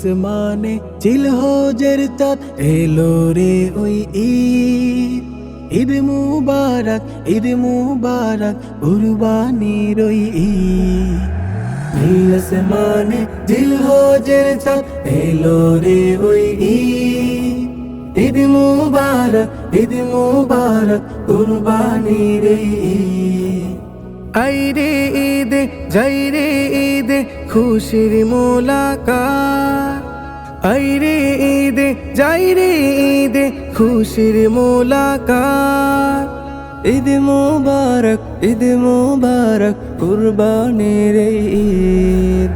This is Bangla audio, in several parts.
আসমানে চিলহজের চাঁদ এলো রে ওই ঈদ। ঈদ মুবারক, ঈদ মুবারক, কুরবানির ওই ঈদ। নীল আসমানে চিলহজের চাঁদ এলো রে ওই ঈদ। ঈদ মুবারক, ঈদ মুবারক, কুরবানির এই ঈদ। আইরে ঈদে যাইরে ঈদে খুশির মোলাকাত। আইরে ঈদে যাইরে ঈদে খুশির মোলাকাত। ঈদ মুবারক, ঈদ মুবারক, কুরবানির এই ঈদ।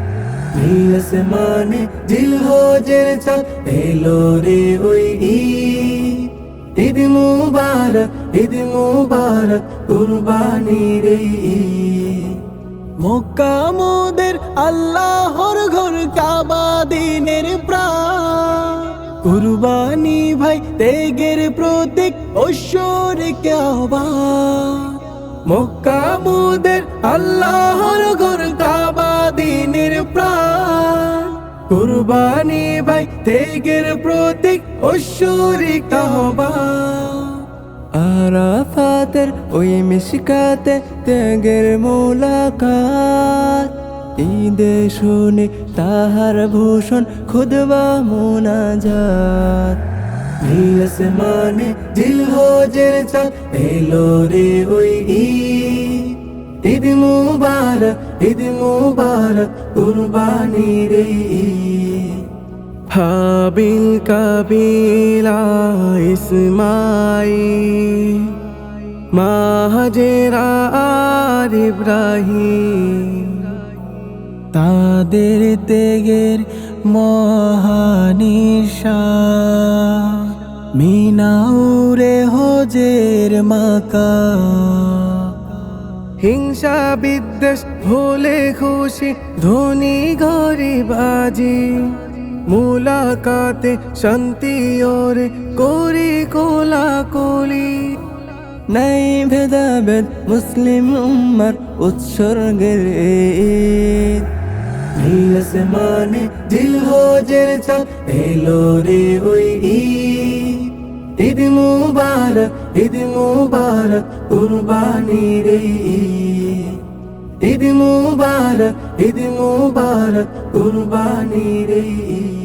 নীল আসমানে জিলহজের চাঁদ এলো রে ওই ঈদ। ঈদ মুবারক, ঈদ মুবারক, কুরবানির এই ঈদ। মক্কা মোদের আল্লাহর ঘর, কাবা দিনের প্রাণ। কুরবানি ভাই ত্যাগের প্রতীক, ঐশ্বরিক আহ্বান। মক্কা মোদের আল্লাহর ঘর, কাবা দিনের প্রাণ। কুরবানি ভাই ত্যাগের প্রতীক, ঐশ্বরিক আহ্বান। আরাফাতের ওই মিশকাতে ত্যাগের মোলাকাত। ঈদে শুনে তাহার ভূষণ খুদবা মুনাজাত। নীল আসমানে জিলহজের চাঁদ এলো রে ওই ঈদ। ঈদ মুবারক, ঈদ মুবারক, কুরবানির এই ঈদ। হাবিল কাবিলা ইসমাইল, মা হাজেরা আর ইব্রাহিম। তাদের ত্যাগের মহানিশান, মিনাউরে হজের মাকাম। হিংসা বিদ্বেষ ভুলে খুশি, ধনী গরিব আজি। মুলাকাতে শান্তি ওরে করি কোলাকুলি। নাই ভেদাভেদ মুসলিম উম্মার উৎসর্গের ঈদ। নীল আসমানে জিলহজের চাঁদ এলো রে ওই ঈদ। ঈদ মুবারক, ঈদ মুবারক, কুরবানির এই ঈদ। ঈদ মুবারক, ঈদ মুবারক, কুরবানির এই ঈদ।